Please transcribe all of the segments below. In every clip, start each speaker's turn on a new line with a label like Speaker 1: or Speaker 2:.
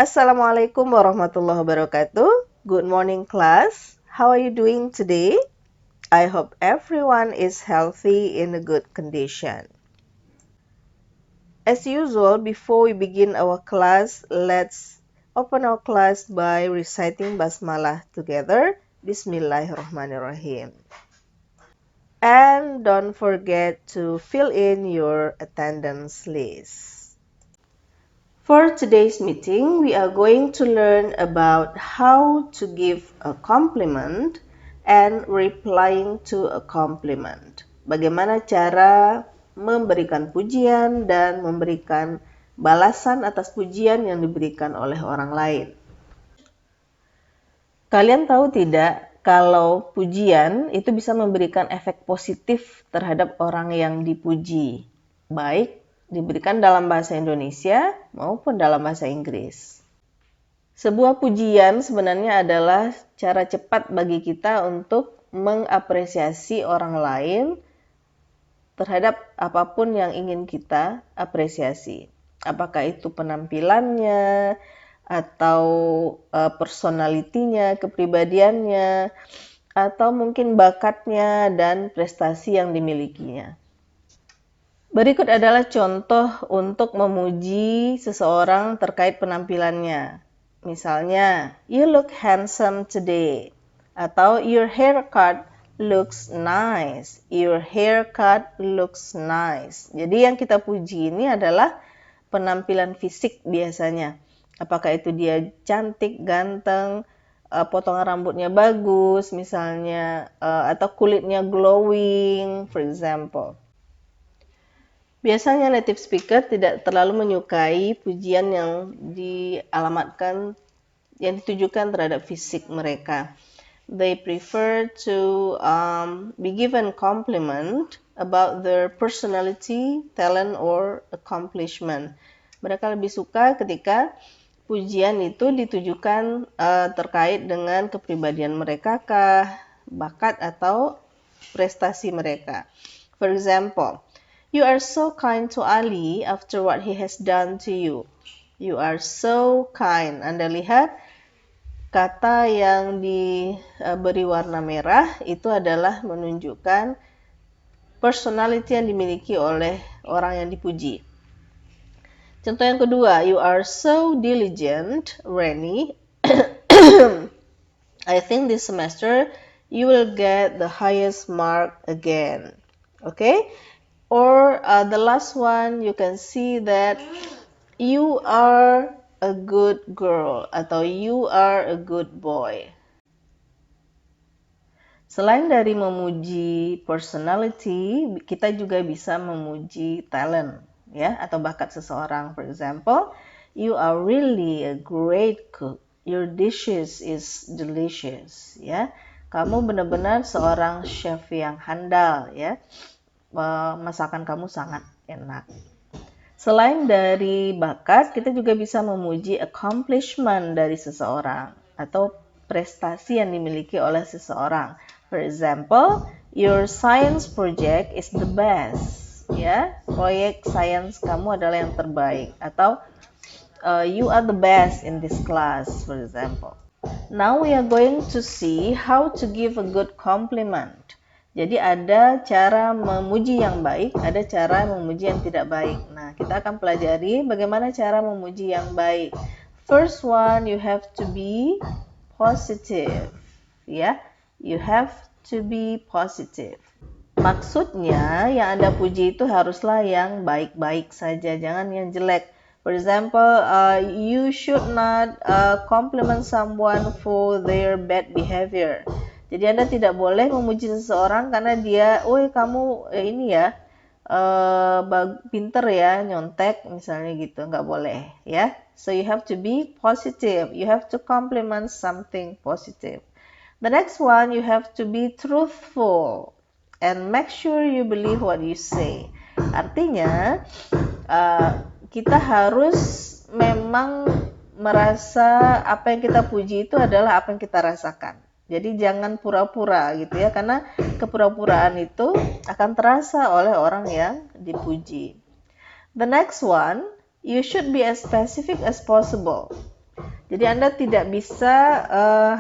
Speaker 1: Assalamualaikum warahmatullahi wabarakatuh. Good morning class. How are you doing today? I hope everyone is healthy in a good condition. As usual, before we begin our class, let's open our class by reciting Basmalah together. Bismillahirrahmanirrahim. And don't forget to fill in your attendance list. For today's meeting, we are going to learn about how to give a compliment and replying to a compliment. Bagaimana cara memberikan pujian dan memberikan balasan atas pujian yang diberikan oleh orang lain. Kalian tahu tidak kalau pujian itu bisa memberikan efek positif terhadap orang yang dipuji, baik diberikan dalam bahasa Indonesia maupun dalam bahasa Inggris. Sebuah pujian sebenarnya adalah cara cepat bagi kita untuk mengapresiasi orang lain terhadap apapun yang ingin kita apresiasi. Apakah itu penampilannya, atau personalitinya, kepribadiannya, atau mungkin bakatnya dan prestasi yang dimilikinya. Berikut adalah contoh untuk memuji seseorang terkait penampilannya. Misalnya, you look handsome today, atau your haircut looks nice. Your haircut looks nice. Jadi yang kita puji ini adalah penampilan fisik biasanya. Apakah itu dia cantik, ganteng, potongan rambutnya bagus misalnya, atau kulitnya glowing, for example. Biasanya native speaker tidak terlalu menyukai pujian yang dialamatkan, yang ditujukan terhadap fisik mereka. They prefer to be given compliment about their personality, talent, or accomplishment. Mereka lebih suka ketika pujian itu ditujukan terkait dengan kepribadian mereka, bakat atau prestasi mereka. For example, you are so kind to Ali after what he has done to you. You are so kind. Anda lihat kata yang diberi warna merah itu adalah menunjukkan personality yang dimiliki oleh orang yang dipuji. Contoh yang kedua, you are so diligent, Rennie. I think this semester you will get the highest mark again. Okay? Or the last one, you can see that you are a good girl atau you are a good boy. Selain dari memuji personality, kita juga bisa memuji talent, ya, atau bakat seseorang. For example, you are really a great cook. Your dishes is delicious, ya. Kamu benar-benar seorang chef yang handal, ya. Masakan kamu sangat enak. Selain dari bakat, kita juga bisa memuji accomplishment dari seseorang atau prestasi yang dimiliki oleh seseorang. For example, your science project is the best. Ya, proyek sains kamu adalah yang terbaik. Atau you are the best in this class, for example. Now we are going to see how to give a good compliment. Jadi ada cara memuji yang baik, ada cara memuji yang tidak baik. Nah, kita akan pelajari bagaimana cara memuji yang baik. First one, you have to be positive. Ya, you have to be positive. Maksudnya yang Anda puji itu haruslah yang baik-baik saja, jangan yang jelek. For example, you should not compliment someone for their bad behavior. Jadi Anda tidak boleh memuji seseorang karena dia, kamu ini ya, pinter ya, nyontek misalnya gitu, nggak boleh ya. So you have to be positive. You have to compliment something positive. The next one, you have to be truthful and make sure you believe what you say. Artinya kita harus memang merasa apa yang kita puji itu adalah apa yang kita rasakan. Jadi jangan pura-pura gitu ya, karena kepura-puraan itu akan terasa oleh orang yang dipuji. The next one, you should be as specific as possible. Jadi Anda tidak bisa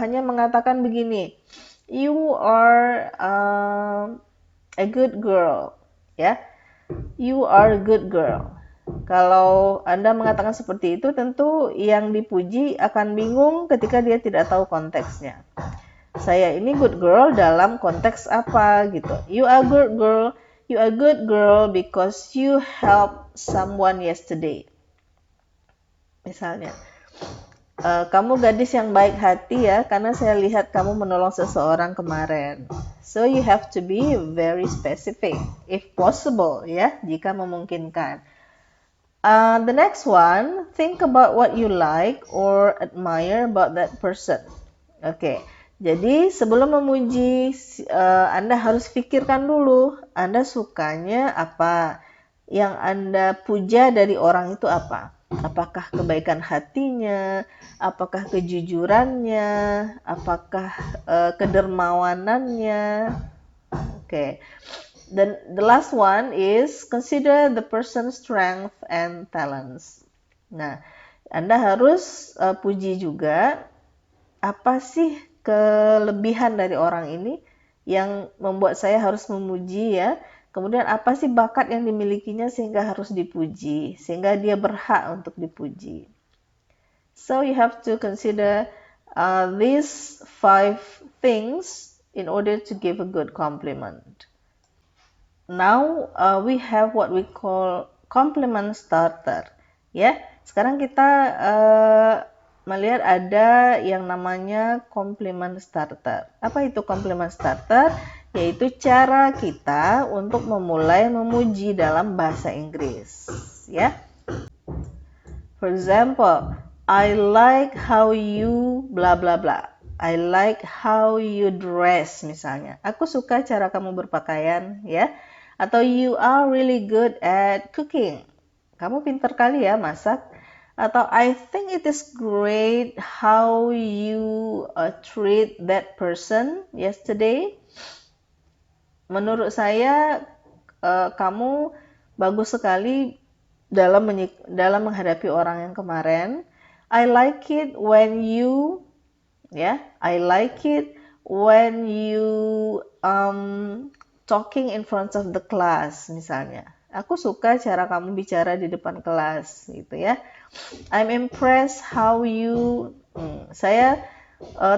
Speaker 1: hanya mengatakan begini, you are a good girl, ya, you are a good girl. Kalau Anda mengatakan seperti itu, tentu yang dipuji akan bingung ketika dia tidak tahu konteksnya. Saya ini good girl dalam konteks apa gitu. You are good girl, you are good girl because you help someone yesterday. Misalnya, kamu gadis yang baik hati ya, karena saya lihat kamu menolong seseorang kemarin. So you have to be very specific, if possible ya, jika memungkinkan. The next one, think about what you like or admire about that person. Oke, jadi sebelum memuji, Anda harus pikirkan dulu, Anda sukanya apa, yang Anda puja dari orang itu apa. Apakah kebaikan hatinya, apakah kejujurannya, apakah kedermawanannya. Oke. Then the last one is consider the person's strength and talents. Nah, Anda harus puji juga apa sih kelebihan dari orang ini yang membuat saya harus memuji ya. Kemudian apa sih bakat yang dimilikinya sehingga harus dipuji, sehingga dia berhak untuk dipuji. So you have to consider these 5 things in order to give a good compliment. Now we have what we call compliment starter. Ya, sekarang kita melihat ada yang namanya compliment starter. Apa itu compliment starter? Yaitu cara kita untuk memulai memuji dalam bahasa Inggris. Ya. For example, I like how you bla bla bla. I like how you dress misalnya. Aku suka cara kamu berpakaian ya. Atau you are really good at cooking. Kamu pintar kali ya masak. Atau I think it is great how you treat that person yesterday. Menurut saya kamu bagus sekali dalam menghadapi orang yang kemarin. I like it when you I like it when you talking in front of the class misalnya. Aku suka cara kamu bicara di depan kelas gitu ya. I'm impressed how you saya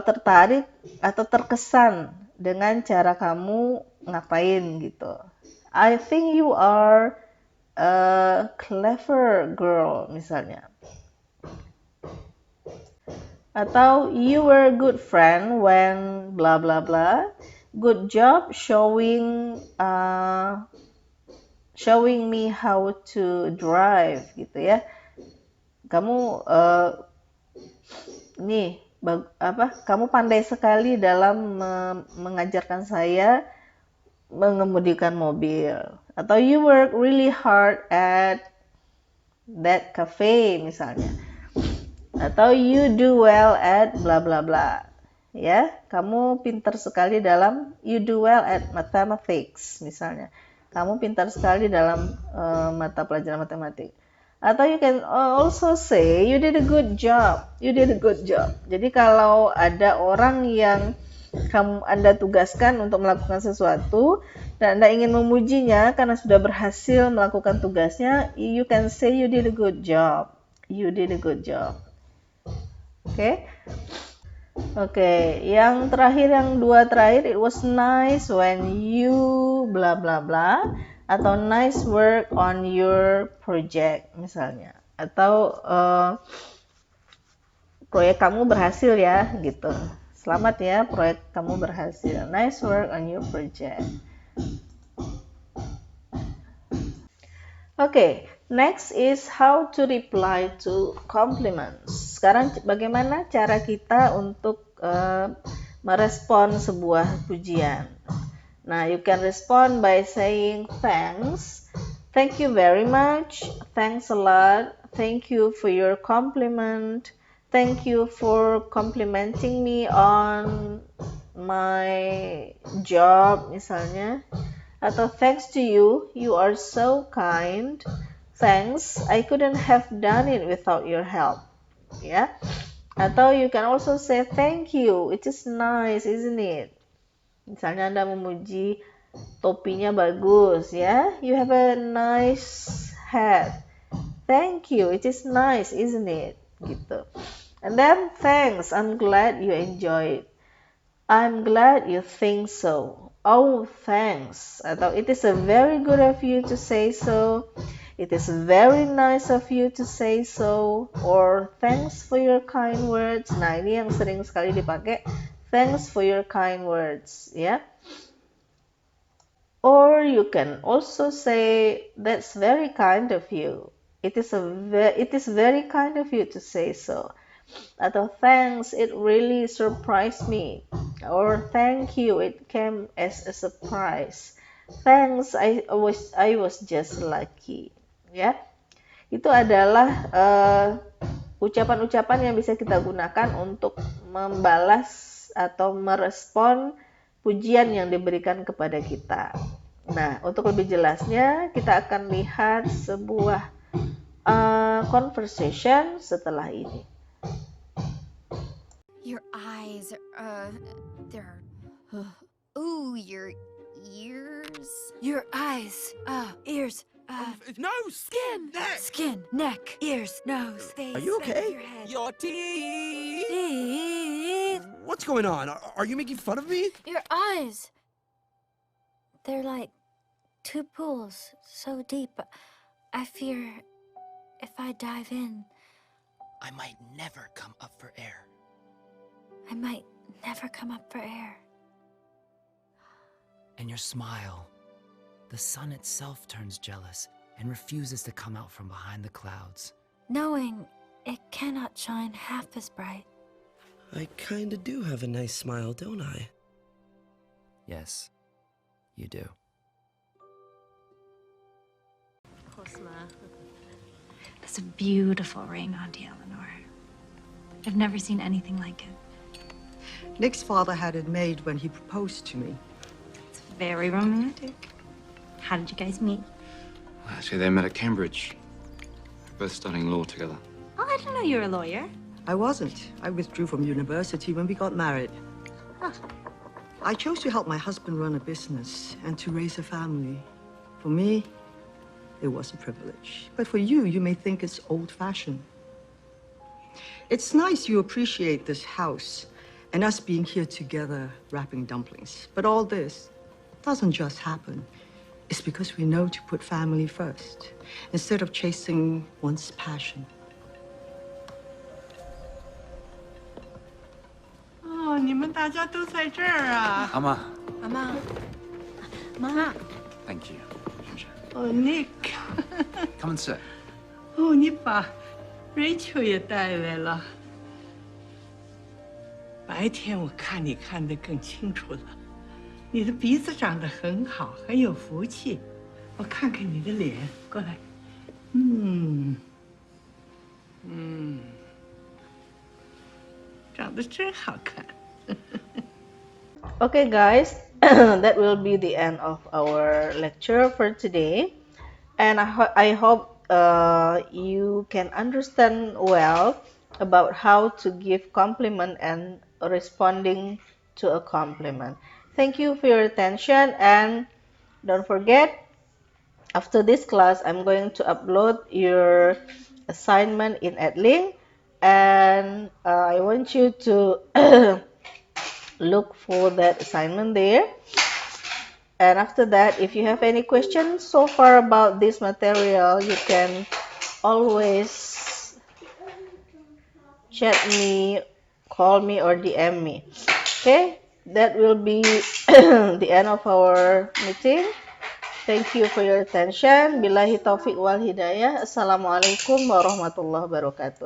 Speaker 1: tertarik atau terkesan dengan cara kamu ngapain gitu. I think you are a clever girl misalnya. Atau you were a good friend when bla bla bla. Good job showing me how to drive gitu ya. Kamu kamu pandai sekali dalam mengajarkan saya mengemudikan mobil. Atau you work really hard at that cafe misalnya. Atau you do well at bla bla bla. Ya, kamu pintar sekali dalam you do well at mathematics misalnya. Kamu pintar sekali dalam mata pelajaran matematik. Atau you can also say you did a good job. You did a good job. Jadi kalau ada orang yang Anda tugaskan untuk melakukan sesuatu dan Anda ingin memujinya karena sudah berhasil melakukan tugasnya, you can say you did a good job. You did a good job. Oke, yang terakhir, yang dua terakhir, it was nice when you bla bla bla, atau nice work on your project misalnya, atau proyek kamu berhasil ya gitu. Selamat ya, proyek kamu berhasil. Nice work on your project. Oke, next is how to reply to compliments. Sekarang bagaimana cara kita untuk merespon sebuah pujian. Nah, you can respond by saying thanks, thank you very much, thanks a lot, thank you for your compliment, thank you for complimenting me on my job misalnya. Atau thanks to you, you are so kind. Thanks, I couldn't have done it without your help. Ya. Atau you can also say thank you. It is nice, isn't it? Misalnya Anda memuji topinya bagus ya. You have a nice hat. Thank you. It is nice, isn't it? Gitu. And then thanks. I'm glad you enjoy it. I'm glad you think so. Oh, thanks. Atau it is a very good of you to say so. It is very nice of you to say so. Or thanks for your kind words. Nah, ini yang sering sekali dipakai. Thanks for your kind words, ya. Or you can also say that's very kind of you. It is very kind of you to say so. Atau thanks, it really surprised me. Or thank you, it came as a surprise. Thanks, I was just lucky. Ya, itu adalah ucapan-ucapan yang bisa kita gunakan untuk membalas atau merespon pujian yang diberikan kepada kita. Nah, untuk lebih jelasnya kita akan lihat sebuah conversation setelah ini.
Speaker 2: Your eyes, they're... Ooh, your ears? Your eyes, ears,
Speaker 3: Nose!
Speaker 2: skin,
Speaker 3: Neck!
Speaker 2: skin, neck, ears, nose, face,
Speaker 3: Are you okay?
Speaker 2: your head,
Speaker 3: Your teeth!
Speaker 2: teeth,
Speaker 3: What's going on? Are you making fun of me?
Speaker 2: your eyes. They're like two pools, so deep. I fear if I dive in,
Speaker 3: I might never come up for air.
Speaker 2: I might never come up for air.
Speaker 4: And your smile. The sun itself turns jealous and refuses to come out from behind the clouds.
Speaker 2: Knowing it cannot shine half as bright.
Speaker 3: I kinda do have a nice smile, don't I?
Speaker 4: Yes, you do.
Speaker 5: That's a beautiful ring, Auntie Eleanor. I've never seen anything like it.
Speaker 6: Nick's father had it made when he proposed to me.
Speaker 5: It's very romantic. How did you guys meet?
Speaker 7: Well, actually, they met at Cambridge. We're both studying law together.
Speaker 5: Oh, I didn't know you were a lawyer.
Speaker 6: I wasn't. I withdrew from university when we got married. I chose to help my husband run a business and to raise a family. For me, it was a privilege. But for you, you may think it's old-fashioned. It's nice you appreciate this house and us being here together wrapping dumplings. But all this doesn't just happen. It's because we know to put family first instead of chasing one's passion.
Speaker 8: 哦，你们大家都在这儿啊！
Speaker 7: 阿妈
Speaker 5: Ma.
Speaker 7: thank you.
Speaker 8: 哦，Nick，
Speaker 7: Come and sit.
Speaker 8: 哦，你把 Rachel 也带来了。白天我看你看得更清楚了，你的鼻子长得很好，很有福气。我看看你的脸，过来。长得真好看。
Speaker 1: Okay guys, that will be the end of our lecture for today. And I hope you can understand well about how to give compliment and responding to a compliment. Thank you for your attention, and don't forget, after this class, I'm going to upload your assignment in Edlink, and I want you to look for that assignment there. And after that, if you have any questions so far about this material, you can always chat me, call me, or DM me. Okay, that will be the end of our meeting. Thank you for your attention. Billahi taufiq wal hidayah. Assalamualaikum warahmatullahi wabarakatuh.